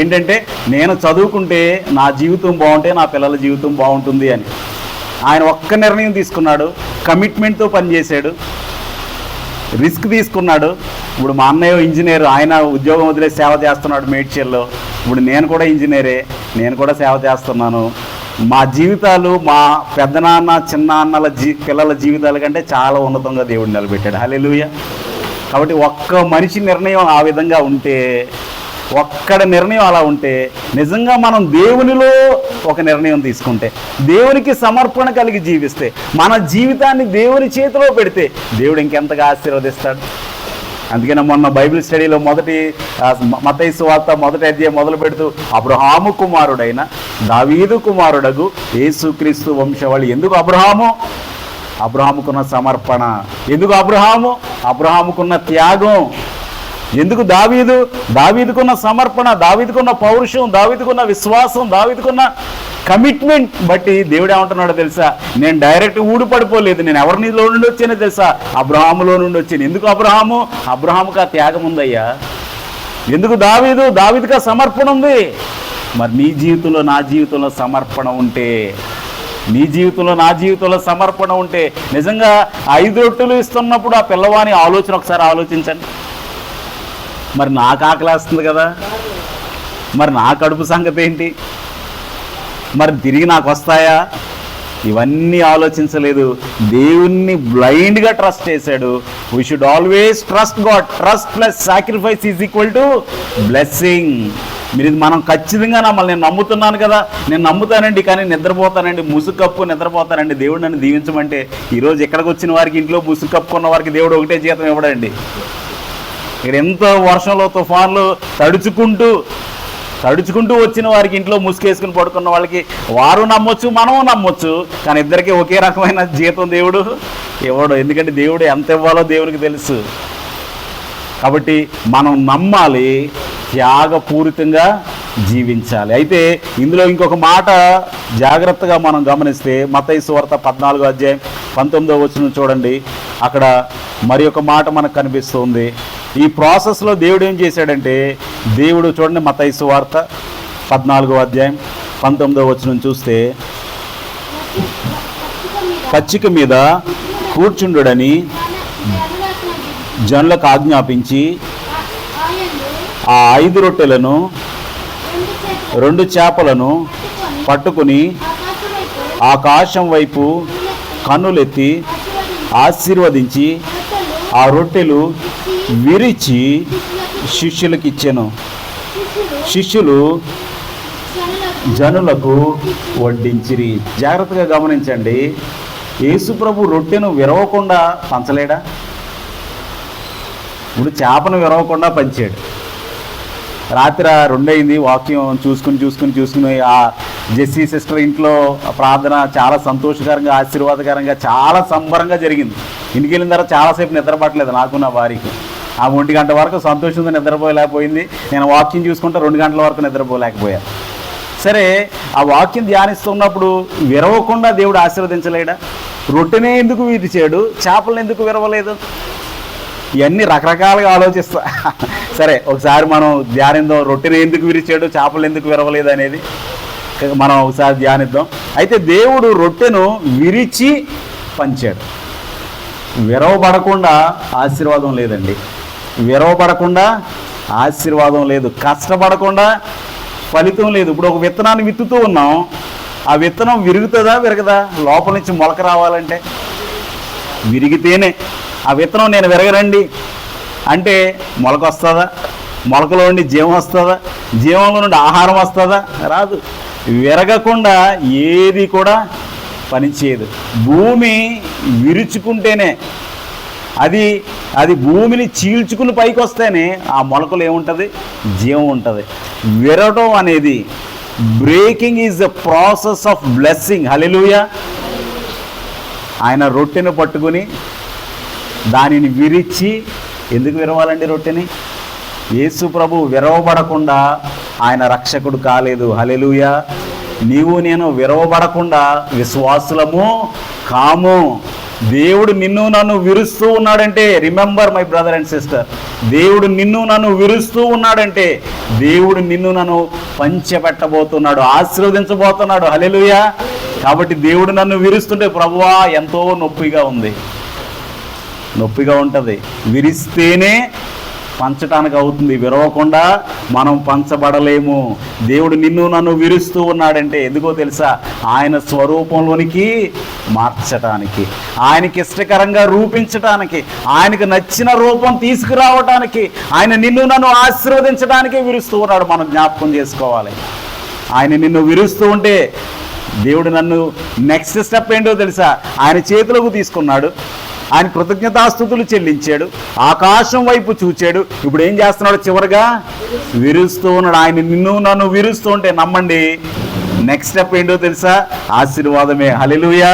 A: ఏంటంటే, నేను చదువుకుంటే నా జీవితం బాగుంటే నా పిల్లల జీవితం బాగుంటుంది అని ఆయన ఒక్క నిర్ణయం తీసుకున్నాడు. కమిట్మెంట్తో పనిచేశాడు, రిస్క్ తీసుకున్నాడు. ఇప్పుడు మా అన్నయ్య ఇంజనీర్, ఆయన ఉద్యోగం వదిలే సేవ చేస్తున్నాడు మేడ్చల్లో. ఇప్పుడు నేను కూడా ఇంజనీరే, నేను కూడా సేవ చేస్తున్నాను. మా జీవితాలు మా పెద్దనాన్న చిన్నాన్నల పిల్లల జీవితాల కంటే చాలా ఉన్నతంగా దేవుడు నిలబెట్టాడు. హల్లెలూయా. కాబట్టి ఒక్క మనిషి నిర్ణయం ఆ విధంగా ఉంటే, ఒక్కడ నిర్ణయం అలా ఉంటే, నిజంగా మనం దేవునిలో ఒక నిర్ణయం తీసుకుంటే, దేవునికి సమర్పణ కలిగి జీవిస్తే, మన జీవితాన్ని దేవుని చేతిలో పెడితే దేవుడు ఇంకెంతగా ఆశీర్వదిస్తాడు. అందుకని మొన్న బైబిల్ స్టడీలో మత్తయి సువార్త 1వ అధ్యాయం మొదలు పెడుతూ అబ్రహాము కుమారుడైన దావీదు కుమారుడగు యేసుక్రీస్తు వంశవళి. ఎందుకు అబ్రహాముకున్న సమర్పణ, ఎందుకు అబ్రహాముకున్న త్యాగం, ఎందుకు దావీదుకున్న సమర్పణ, దావీదుకున్న పౌరుషం, దావీదుకున్న విశ్వాసం, దావీదుకున్న కమిట్మెంట్ బట్టి దేవుడు ఏమంటున్నాడో తెలుసా? నేను డైరెక్ట్ ఊడిపడిపోలేదు, నేను ఎవరినిలో నుండి వచ్చానో తెలుసా? అబ్రహాములో నుండి వచ్చాను. ఎందుకు అబ్రహాముకు ఆ త్యాగం ఉందయ్యా. ఎందుకు దావీదుకి ఆ సమర్పణ ఉంది. మరి నీ జీవితంలో నా జీవితంలో సమర్పణ ఉంటే, సమర్పణ ఉంటే, నిజంగా 5 రొట్టెలు ఇస్తున్నప్పుడు ఆ పిల్లవాని ఆలోచన ఒకసారి ఆలోచించండి. మరి నాకు ఆకలేస్తుంది కదా, మరి నా కడుపు సంగతి ఏంటి, మరి తిరిగి నాకు వస్తాయా? ఇవన్నీ ఆలోచించలేదు. దేవుణ్ణి బ్లైండ్గా ట్రస్ట్ చేశాడు. We should always trust God. Trust plus sacrifice is equal to blessing. మనం ఖచ్చితంగా నమ్మాలి. నేను నమ్ముతున్నాను కదా, నేను నమ్ముతానండి, కానీ నిద్రపోతానండి, ముసుగు కప్పు నిద్రపోతానండి. దేవుడు నన్ను దీవించమంటే, ఈరోజు ఇక్కడికి వచ్చిన వారికి, ఇంట్లో ముసుగు కప్పుకున్న వారికి దేవుడు ఒకటే జీతం ఇవ్వడండి. ఇక్కడ ఎంతో వర్షంలో తుఫాన్లు తడుచుకుంటూ వచ్చిన వారికి, ఇంట్లో ముసుకేసుకుని పడుకున్న వాళ్ళకి వారు నమ్మొచ్చు, మనం నమ్మొచ్చు, కానీ ఇద్దరికి ఒకే రకమైన జీతం దేవుడు ఇవ్వడు. ఎందుకంటే దేవుడు ఎంత ఇవ్వాలో దేవునికి తెలుసు. కాబట్టి మనం నమ్మాలి, త్యాగపూరితంగా జీవించాలి. అయితే ఇందులో ఇంకొక మాట జాగ్రత్తగా మనం గమనిస్తే, మత్తయి సువార్త 14వ అధ్యాయం 19వ వచనం చూడండి. అక్కడ మరి ఒక మాట మనకు కనిపిస్తుంది. ఈ ప్రాసెస్లో దేవుడు ఏం చేశాడంటే, దేవుడు చూడండి, మత్తయి సువార్త 14వ అధ్యాయం 19వ వచనం చూస్తే, పచ్చిక మీద కూర్చుండుడని జనులకు ఆజ్ఞాపించి ఆ 5 రొట్టెలను 2 చేపలను పట్టుకుని ఆకాశం వైపు కన్నులెత్తి ఆశీర్వదించి ఆ రొట్టెలు విరిచి శిష్యులకు ఇచ్చెను. శిష్యులు జనులకు వడ్డించిరి. జాగ్రత్తగా గమనించండి, యేసు ప్రభు రొట్టెను విరవకుండా పంచలేడా? ఇప్పుడు చేపను విరవకుండా పంచాడు. రాత్రి 2 అయింది, వాక్యం చూసుకుని ఆ జెస్సీ సిస్టర్ ఇంట్లో ప్రార్థన చాలా సంతోషకరంగా, ఆశీర్వాదకరంగా, చాలా సంబరంగా జరిగింది. ఇంటికి వెళ్ళిన తర్వాత చాలాసేపు నిద్రపట్టలేదు నాకు, నా భార్యకి. ఆ 1 గంట వరకు సంతోషంగా నిద్రపోలేకపోయింది. నేను వాక్యం చూసుకుంటే 2 గంటల వరకు నిద్రపోలేకపోయాను. సరే, ఆ వాక్యం ధ్యానిస్తున్నప్పుడు విరవకుండా దేవుడు ఆశీర్వదించలేడా? రొట్టెనే ఎందుకు విరిచాడు, చేపలను ఎందుకు విరవలేదు? ఇవన్నీ రకరకాలుగా ఆలోచిస్తా. సరే, ఒకసారి మనం ధ్యానిద్దాం. రొట్టెని ఎందుకు విరిచాడు, చేపలు ఎందుకు విరవలేదు అనేది మనం ఒకసారి ధ్యానిద్దాం. అయితే దేవుడు రొట్టెను విరిచి పంచాడు. విరవబడకుండా ఆశీర్వాదం లేదండి. విరవబడకుండా ఆశీర్వాదం లేదు. కష్టపడకుండా ఫలితం లేదు. ఇప్పుడు ఒక విత్తనాన్ని విత్తుతూ ఉన్నాం. ఆ విత్తనం విరుగుతుందా విరగదా? లోపల నుంచి మొలక రావాలంటే విరిగితేనే. ఆ విత్తనం నేను విరగరండి అంటే మొలక వస్తుందా? మొలకలో నుండి జీవం వస్తుందా? జీవంలో నుండి ఆహారం వస్తుందా? రాదు. విరగకుండా ఏది కూడా పనిచేయదు. భూమి విరుచుకుంటేనే, అది భూమిని చీల్చుకుని పైకి వస్తేనే ఆ మొలకలు ఏముంటుంది? జీవం ఉంటుంది. విరగడం అనేది, breaking is the process of blessing. Hallelujah. ఆయన రొట్టెను పట్టుకుని దానిని విరిచి, ఎందుకు విరవాలండి రొట్టెని? యేసు ప్రభు విరవబడకుండా ఆయన రక్షకుడు కాలేదు. హల్లెలూయా. నీవు నేను విరవబడకుండా విశ్వాసులము కాము. దేవుడు నిన్ను నన్ను విరుస్తూ ఉన్నాడంటే, remember my brother and sister, దేవుడు నిన్ను నన్ను విరుస్తూ ఉన్నాడంటే దేవుడు నిన్ను నన్ను పంచబెట్టబోతున్నాడు, ఆశీర్వదించబోతున్నాడు. హల్లెలూయా. కాబట్టి దేవుడు నన్ను విరుస్తుంటే, ప్రభువా ఎంతో నొప్పిగా ఉంది, నొప్పిగా ఉంటుంది. విరిస్తేనే పంచటానికి అవుతుంది. విరవకుండా మనం పంచబడలేము. దేవుడు నిన్ను నన్ను విరుస్తూ ఉన్నాడంటే ఎందుకో తెలుసా? ఆయన స్వరూపంలోనికి మార్చటానికి, ఆయనకి ఇష్టకరంగా రూపించటానికి, ఆయనకు నచ్చిన రూపం తీసుకురావటానికి, ఆయన నిన్ను నన్ను ఆశీర్వదించడానికే విరుస్తూ ఉన్నాడు. మనం జ్ఞాపకం చేసుకోవాలి. ఆయన నిన్ను విరుస్తూ ఉంటే దేవుడు నన్ను నెక్స్ట్ స్టెప్ ఏంటో తెలుసా? ఆయన చేతిలోకి తీసుకున్నాడు. ఆయన కృతజ్ఞతాస్తుతులు చెల్లించాడు. ఆకాశం వైపు చూచాడు. ఇప్పుడు ఏం చేస్తున్నాడు? చివరిగా విరుస్తూ ఉన్నాడు. ఆయన నిన్ను నన్ను విరుస్తూ ఉంటే నమ్మండి, నెక్స్ట్ స్టెప్ ఏంటో తెలుసా? ఆశీర్వాదమే. హల్లెలూయా.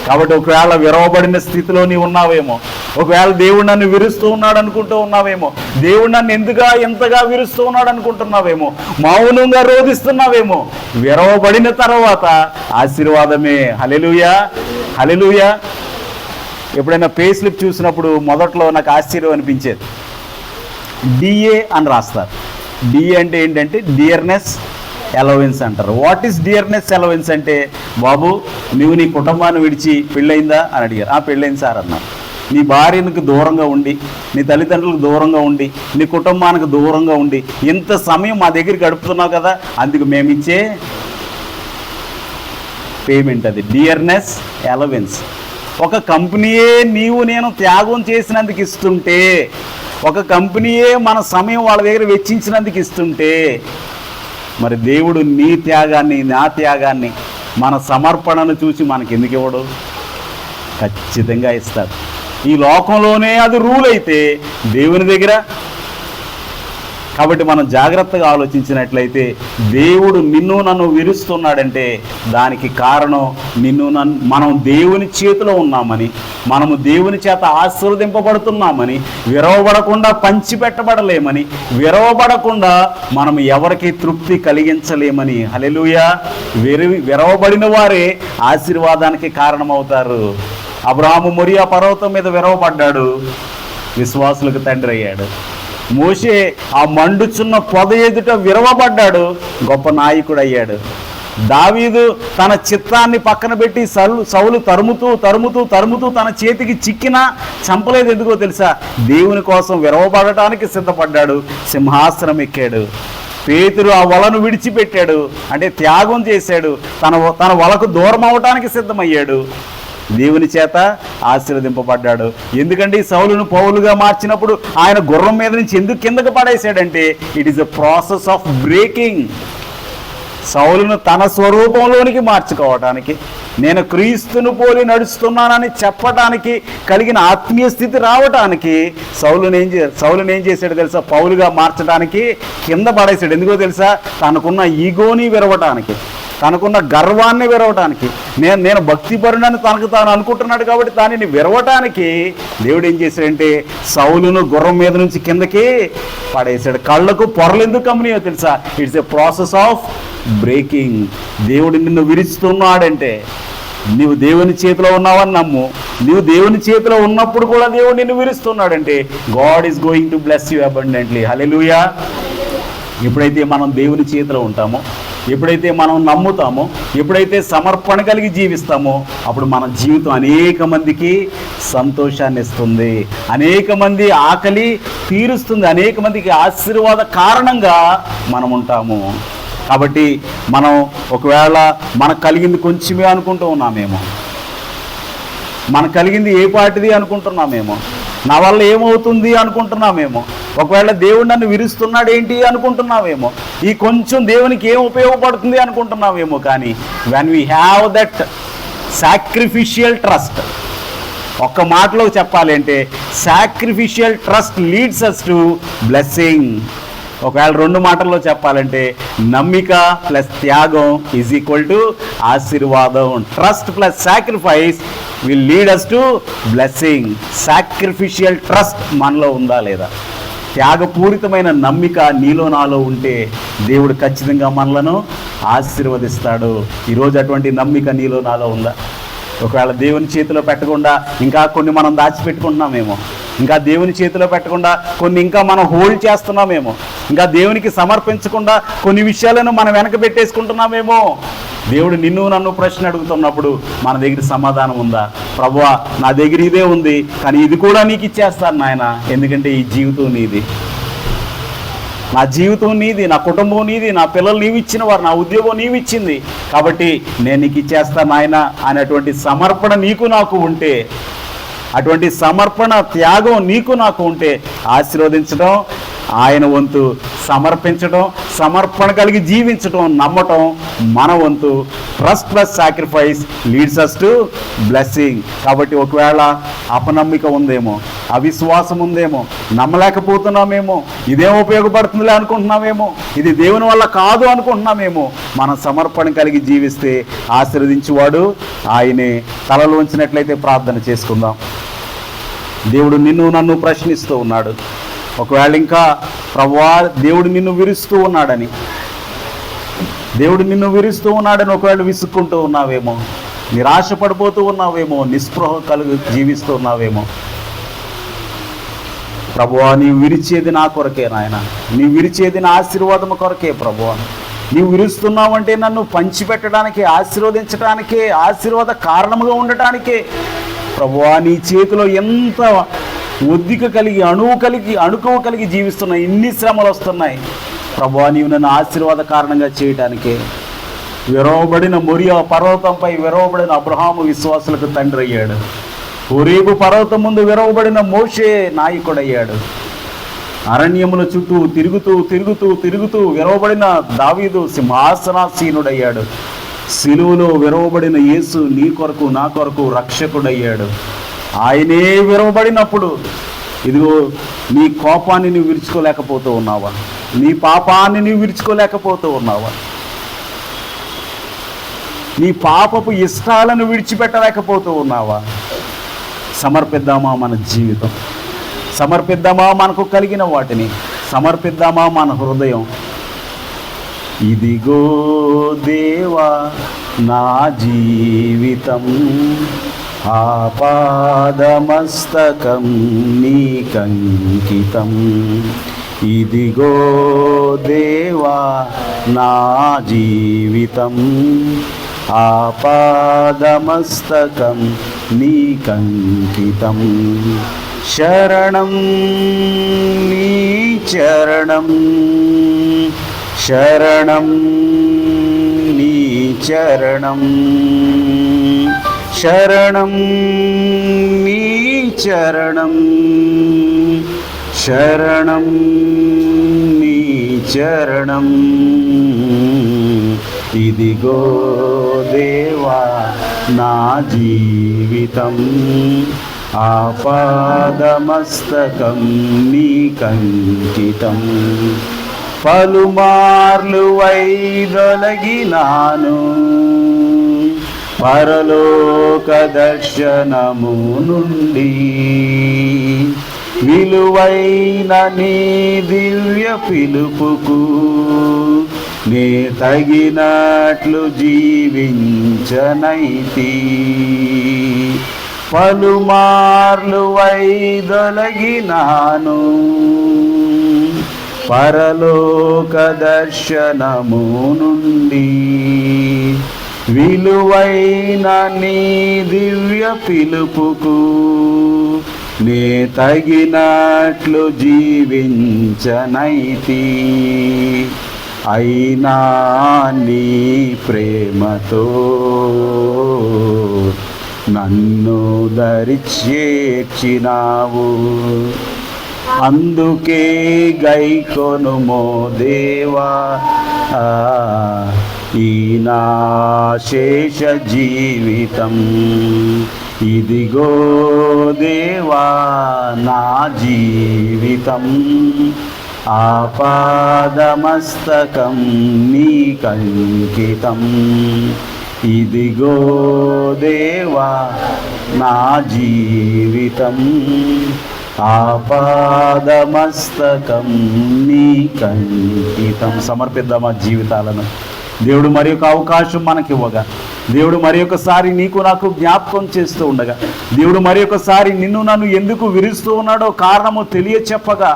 A: కాబట్టి ఒకవేళ విరవబడిన స్థితిలో నీవు ఉన్నావేమో, ఒకవేళ దేవుడు నన్ను విరుస్తూ ఉన్నాడు అనుకుంటూ ఉన్నావేమో, దేవుడు నన్ను ఎంతగా విరుస్తూ ఉన్నాడు అనుకుంటున్నావేమో, మౌనంగా రోధిస్తున్నావేమో, విరవబడిన తర్వాత ఆశీర్వాదమే. హల్లెలూయా. హల్లెలూయా. ఎప్పుడైనా పే స్లిప్ చూసినప్పుడు మొదట్లో నాకు ఆశ్చర్యం అనిపించేది. డిఏ అని రాస్తారు. డిఏ అంటే ఏంటంటే డియర్నెస్ అలవెన్స్ అంటారు. వాట్ ఈస్ డియర్నెస్ అలవెన్స్ అంటే, బాబు నువ్వు నీ కుటుంబాన్ని విడిచి పెళ్ళయిందా అని అడిగారు. పెళ్ళైంది సార్ అన్నారు. నీ భార్యనికి దూరంగా ఉండి, నీ తల్లిదండ్రులకు దూరంగా ఉండి, నీ కుటుంబానికి దూరంగా ఉండి ఇంత సమయం మా దగ్గర గడుపుతున్నావు కదా, అందుకు మేమిచ్చే పేమెంట్ అది డియర్నెస్ అలవెన్స్. ఒక కంపెనీయే నీవు నేను త్యాగం చేసినందుకు ఇస్తుంటే, ఒక కంపెనీయే మన సమయం వాళ్ళ దగ్గర వెచ్చించినందుకు ఇస్తుంటే, మరి దేవుడు నీ త్యాగాన్ని, నా త్యాగాన్ని, మన సమర్పణను చూసి మనకి ఎందుకు ఇవ్వడు? ఖచ్చితంగా ఇస్తాడు. ఈ లోకంలోనే అది రూల్ అయితే దేవుని దగ్గర. కాబట్టి మనం జాగ్రత్తగా ఆలోచించినట్లయితే, దేవుడు నిన్ను నన్ను విరుస్తున్నాడంటే దానికి కారణం మనం దేవుని చేతిలో ఉన్నామని, మనము దేవుని చేత ఆశీర్వదింపబడుతున్నామని, విరవబడకుండా పంచిపెట్టబడలేమని, విరవబడకుండా మనం ఎవరికి తృప్తి కలిగించలేమని. హల్లెలూయా. విరవబడిన వారే ఆశీర్వాదానికి కారణమవుతారు. అబ్రహాము మొరియా పర్వతం మీద విరవబడ్డాడు, విశ్వాసులకు తండ్రి అయ్యాడు. మోషే ఆ మండుచున్న పొద ఎదుట విరవబడ్డాడు, గొప్ప నాయకుడు అయ్యాడు. దావీదు తన చిత్తాన్ని పక్కన పెట్టి సౌలు తరుముతూ తన చేతికి చిక్కినా చంపలేదు. ఎందుకో తెలుసా? దేవుని కోసం విరవబడటానికి సిద్ధపడ్డాడు, సింహాసనం ఎక్కాడు. పేతురు ఆ వలను విడిచిపెట్టాడు, అంటే త్యాగం చేశాడు, తన వలకు దూరం అవటానికి సిద్ధమయ్యాడు. దేవుని చేత ఆశీర్వదింపబడ్డాడు. ఎందుకంటే సౌలును పౌలుగా మార్చినప్పుడు ఆయన గుర్రం మీద నుంచి ఎందుకు కిందకు పడేశాడంటే, it is a process of breaking. సౌలును తన స్వరూపంలోనికి మార్చుకోవటానికి, నేను క్రీస్తును పోలి నడుస్తున్నానని చెప్పటానికి కలిగిన ఆత్మీయ స్థితి రావటానికి సౌలును ఏం చేశాడు తెలుసా? పౌలుగా మార్చడానికి కింద పడేశాడు. ఎందుకో తెలుసా? తనకున్న ఈగోని విరవటానికి, తనకున్న గర్వాన్ని విరవటానికి, నేను భక్తిపరుడని తనకు తాను అనుకుంటున్నాడు కాబట్టి దానిని విరవటానికి దేవుడు ఏం చేశాడంటే సౌలును గుర్రం మీద నుంచి కిందకి పడేశాడు. కళ్ళకు పొరలు ఎందుకు కమ్మినాయో తెలుసా? It's a process of breaking. దేవుడు నిన్ను విరుస్తున్నాడంటే, నీవు దేవుని చేతిలో ఉన్నావని నమ్ము. నీవు దేవుని చేతిలో ఉన్నప్పుడు కూడా దేవుడు నిన్ను విరుస్తున్నాడంటే God is going to bless you abundantly. Hallelujah. ఎప్పుడైతే మనం దేవుని చేతిలో ఉంటామో, ఎప్పుడైతే మనం నమ్ముతామో, ఎప్పుడైతే సమర్పణ కలిగి జీవిస్తామో, అప్పుడు మన జీవితం అనేక మందికి సంతోషాన్ని ఇస్తుంది, అనేక మంది ఆకలి తీరుస్తుంది, అనేక మందికి ఆశీర్వాద కారణంగా మనం ఉంటాము. కాబట్టి మనం ఒకవేళ మనకు కలిగింది కొంచెమే అనుకుంటూ ఉన్నామేమో, మనకు కలిగింది ఏ పాటిది అనుకుంటున్నామేమో, నా వల్ల ఏమవుతుంది అనుకుంటున్నామేమో, ఒకవేళ దేవుడు నన్ను విరుస్తున్నాడు ఏంటి అనుకుంటున్నామేమో, ఈ కొంచెం దేవునికి ఏం ఉపయోగపడుతుంది అనుకుంటున్నామేమో. కానీ when we have that sacrificial trust, ఒక్క మాటలో చెప్పాలి అంటే sacrificial trust leads us to blessing. ఒకవేళ 2 మాటల్లో చెప్పాలంటే నమ్మిక ప్లస్ త్యాగం ఈజ్ ఈక్వల్ టు ఆశీర్వాదం. Trust plus sacrifice will lead us to blessing. Sacrificial trust మనలో ఉందా లేదా? త్యాగపూరితమైన నమ్మిక నీలో నాలో ఉంటే దేవుడు ఖచ్చితంగా మనలను ఆశీర్వదిస్తాడు. ఈరోజు అటువంటి నమ్మిక నీలో నాలో ఉందా? ఒకవేళ దేవుని చేతిలో పెట్టకుండా ఇంకా కొన్ని మనం దాచిపెట్టుకుంటున్నామేమో, ఇంకా దేవుని చేతిలో పెట్టకుండా కొన్ని ఇంకా మనం హోల్డ్ చేస్తున్నామేమో, ఇంకా దేవునికి సమర్పించకుండా కొన్ని విషయాలను మనం వెనక పెట్టేసుకుంటున్నామేమో. దేవుడు నిన్ను నన్ను ప్రశ్న అడుగుతున్నప్పుడు మన దగ్గర సమాధానం ఉందా? ప్రభువా, నా దగ్గర ఇదే ఉంది, కానీ ఇది కూడా నీకు ఇచ్చేస్తాను నాయన, ఎందుకంటే ఈ జీవితం నీది, నా జీవితం నీది, నా కుటుంబం నీది, నా పిల్లలు నీవు ఇచ్చిన వారు, నా ఉద్యోగం నీవు ఇచ్చింది, కాబట్టి నేను నీకు ఇచ్చేస్తాను నాయన అనేటువంటి సమర్పణ నీకు నాకు ఉంటే, అటువంటి సమర్పణ త్యాగం నీకు నాకు ఉంటే ఆశీర్వదించడం ఆయన వంతు, సమర్పించడం, సమర్పణ కలిగి జీవించడం, నమ్మటం మన వంతు. Trust plus sacrifice leads us to blessing. కాబట్టి ఒకవేళ అపనమ్మిక ఉందేమో, అవిశ్వాసం ఉందేమో, నమ్మలేకపోతున్నామేమో, ఇదేం ఉపయోగపడుతుందిలే అనుకుంటున్నామేమో, ఇది దేవుని వల్ల కాదు అనుకుంటున్నామేమో, మనం సమర్పణ కలిగి జీవిస్తే ఆశీర్వదించేవాడు ఆయనే. తలలు ఉంచినట్లయితే ప్రార్థన చేసుకుందాం. దేవుడు నిన్ను నన్ను ప్రశ్నిస్తూ ఉన్నాడు. ఒకవేళ ఇంకా ప్రభువా దేవుడు నిన్ను విరుస్తూ ఉన్నాడని, దేవుడు నిన్ను విరుస్తూ ఉన్నాడని ఒకవేళ విసుక్కుంటూ ఉన్నావేమో, నిరాశ పడిపోతూ ఉన్నావేమో, నిస్పృహ కలిగి జీవిస్తూ ఉన్నావేమో, ప్రభువా నీవు విరిచేది నా కొరకే నాయన, నీవు విరిచేది నా ఆశీర్వాదం కొరకే ప్రభువా, నీవు విరుస్తున్నావంటే నన్ను పంచిపెట్టడానికే, ఆశీర్వదించడానికే, ఆశీర్వాద కారణముగా ఉండటానికే ప్రభువా. నీ చేతిలో ఎంత ఒద్దిక కలిగి, అణుకువ కలిగి జీవిస్తున్నాయి, ఇన్ని శ్రమలు వస్తున్నాయి ప్రభువా, నీవు నన్ను ఆశీర్వాద కారణంగా చేయటానికే. విరవబడిన మొరియా పర్వతంపై విరవబడిన అబ్రహాము విశ్వాసులకు తండ్రి అయ్యాడు. హోరేబు పర్వతం ముందు విరవబడిన మోషే నాయకుడయ్యాడు. అరణ్యముల చుట్టూ తిరుగుతూ విరవబడిన దావీదు సింహాసనాసీనుడయ్యాడు. సిలువలో విరవబడిన యేసు నీ కొరకు నా కొరకు రక్షకుడయ్యాడు. ఆయనే విరవబడినప్పుడు ఇదిగో నీ కోపాన్ని నువ్వు విరుచుకోలేకపోతూ ఉన్నావా? నీ పాపాన్ని నువ్వు విరుచుకోలేకపోతూ ఉన్నావా? నీ పాపపు ఇష్టాలను విడిచిపెట్టలేకపోతూ ఉన్నావా? సమర్పిద్దామా మన జీవితం, సమర్పిద్దామా మనకు కలిగిన వాటిని, సమర్పిద్దామా మన హృదయం. ఇదిగో దేవా నా జీవితం, ఆపాదమస్తకం నీకంకితం. ఇదిగో దేవా నా జీవితం, ఆపాదమస్తకం నీకంకితం. శరణం నీ చరణం, శరణం నీ చరణం, శరణం నీ చరణం, శరణం నీ చరణం. ఇదిగో దేవా నా జీవితం, ఆపాదమస్తకం నీకంకితం. పలుమార్లు వైదొలగినాను పరలోక దర్శనము నుండి, విలువైన నీ దివ్య పిలుపుకు నే తగినట్లు జీవించనైతి. పలుమార్లు వైదొలగినాను పరలోక దర్శనము నుండి. విలువైన నీ దివ్య పిలుపుకు నే తగినట్లు జీవించనైతి. అయినా నీ ప్రేమతో నన్ను దరి చేర్చినావు. అందుకే గైకొనుమో దేవా ఈ నా శేష జీవితం. ఇదిగో దేవా నా జీవితం, ఆపాదమస్తకం నీకంకితం. ఇదిగో దేవా నా జీవితం, ఆపాదమస్తకం నీకంకితం. సమర్పిద్దామా జీవితాలను. దేవుడు మరి ఒక అవకాశం మనకి ఇవ్వగా, దేవుడు మరి ఒకసారి నీకు నాకు జ్ఞాపకం చేస్తూ ఉండగా, దేవుడు మరి ఒకసారి నిన్ను నన్ను ఎందుకు విరుస్తూ ఉన్నాడో కారణము తెలియచెప్పగా,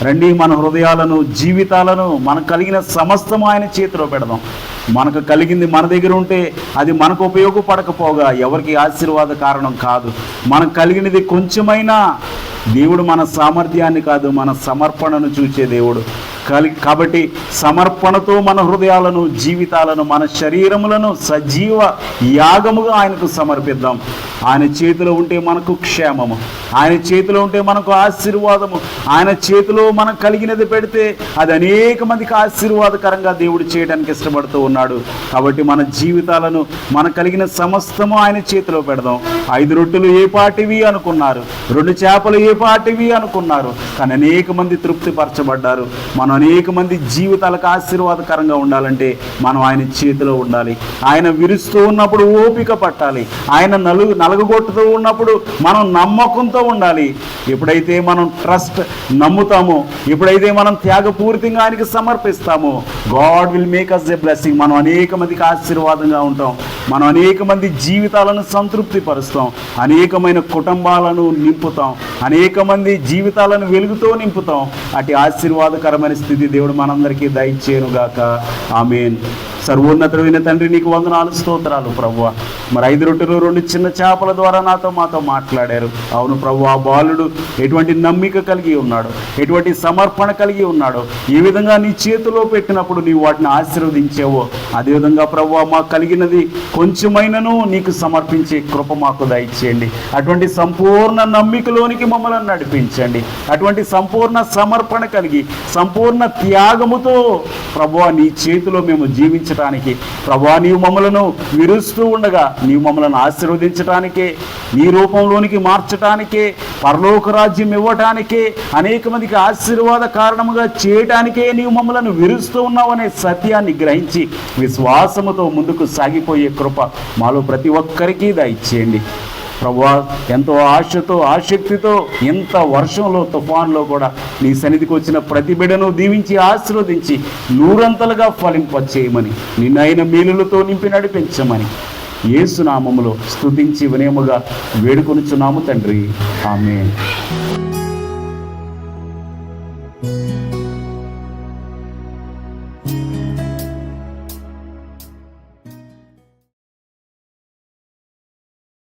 A: రండి మన హృదయాలను, జీవితాలను, మనకు కలిగిన సమస్తము ఆయన చేతిలో పెడదాం. మనకు కలిగింది మన దగ్గర ఉంటే అది మనకు ఉపయోగపడకపోగా ఎవరికి ఆశీర్వాద కారణం కాదు. మనకు కలిగినది కొంచెమైనా దేవుడు మన సామర్థ్యాన్ని కాదు, మన సమర్పణను చూసే దేవుడు. కాబట్టి సమర్పణతో మన హృదయాలను, జీవితాలను, మన శరీరములను సజీవ యాగముగా ఆయనకు సమర్పిద్దాం. ఆయన చేతిలో ఉంటే మనకు క్షేమము, ఆయన చేతిలో ఉంటే మనకు ఆశీర్వాదము. ఆయన చేతిలో మనకు కలిగినది పెడితే అది అనేక మందికి ఆశీర్వాదకరంగా దేవుడు చేయడానికి ఇష్టపడుతూ ఉన్నాడు. కాబట్టి మన జీవితాలను, మనకు కలిగిన సమస్తము ఆయన చేతిలో పెడదాం. 5 రొట్టెలు ఏ పాటివి అనుకున్నారు, 2 చేపలు ఏ పాటివి అనుకున్నారు, కానీ అనేక మంది తృప్తిపరచబడ్డారు. మనం అనేక మంది జీవితాలకు ఆశీర్వాదకరంగా ఉండాలంటే మనం ఆయన చేతిలో ఉండాలి. ఆయన విరుస్తూ ఉన్నప్పుడు ఓపిక పట్టాలి. ఆయన నలుగుగొట్టుతూ ఉన్నప్పుడు మనం నమ్మకంతో ఉండాలి. ఎప్పుడైతే మనం ట్రస్ట్ నమ్ముతామో, ఎప్పుడైతే మనం త్యాగపూరితంగా ఆయనకి సమర్పిస్తామో, God will make us a blessing. మనం అనేక మందికి ఆశీర్వాదంగా ఉంటాం. మనం అనేక మంది జీవితాలను సంతృప్తి పరుస్తాం, అనేకమైన కుటుంబాలను నింపుతాం, అనేక మంది జీవితాలను వెలుగుతో నింపుతాం. అటు ఆశీర్వాదకరమైన స్థితి దేవుడు మనందరికీ దయచేయునుగాక. ఆమేన్. సర్వోన్నతుడైన తండ్రి, నీకు వందనాలు, స్తోత్రాలు ప్రభువా. మరి 5 రొట్టెలు 2 చిన్న చేపల ద్వారా మాతో మాట్లాడారు. అవును ప్రభువా, ఆ బాలుడు ఎటువంటి నమ్మిక కలిగి ఉన్నాడు, ఎటువంటి సమర్పణ కలిగి ఉన్నాడో, ఏ విధంగా నీ చేతిలో పెట్టినప్పుడు నీవు వాటిని ఆశీర్వదించావో, అదేవిధంగా ప్రభువా మాకు కలిగినది కొంచెమైనను నీకు సమర్పించే కృప మాకు దయచేయండి. అటువంటి సంపూర్ణ నమ్మికలోనికి మమ్మల్ని నడిపించండి. అటువంటి సంపూర్ణ సమర్పణ కలిగి, సంపూర్ణ త్యాగముతో ప్రభువా నీ చేతిలో మేము జీవించడానికి, ప్రభువా నీవు మమ్మలను విరుస్తూ ఉండగా నీవు మమ్మల్ని ఆశీర్వదించడానికే, నీ రూపంలోనికి మార్చడానికే, పరలోక రాజ్యం ఇవ్వటానికే, అనేక మందికి ఆశీర్వాద కారణముగా చేయటానికే నీవు మమ్మలను విరుస్తూ ఉన్నావనే సత్యాన్ని గ్రహించి విశ్వాసముతో ముందుకు సాగిపోయే కృప మాలో ప్రతి ఒక్కరికి దయచేయండి. ప్రభువా, ఎంతో ఆశతో, ఆసక్తితో, ఎంత వర్షంలో, తుఫాన్లో కూడా నీ సన్నిధికి వచ్చిన ప్రతి బిడ్డను దీవించి ఆశీర్వదించి 100 ఫలింపచేయమని, నిన్నైన మేలులతో నింపి నడిపించమని యేసు నామములో స్తుతించి వినయముగా వేడుకొనుచున్నాము తండ్రి. ఆమేన్.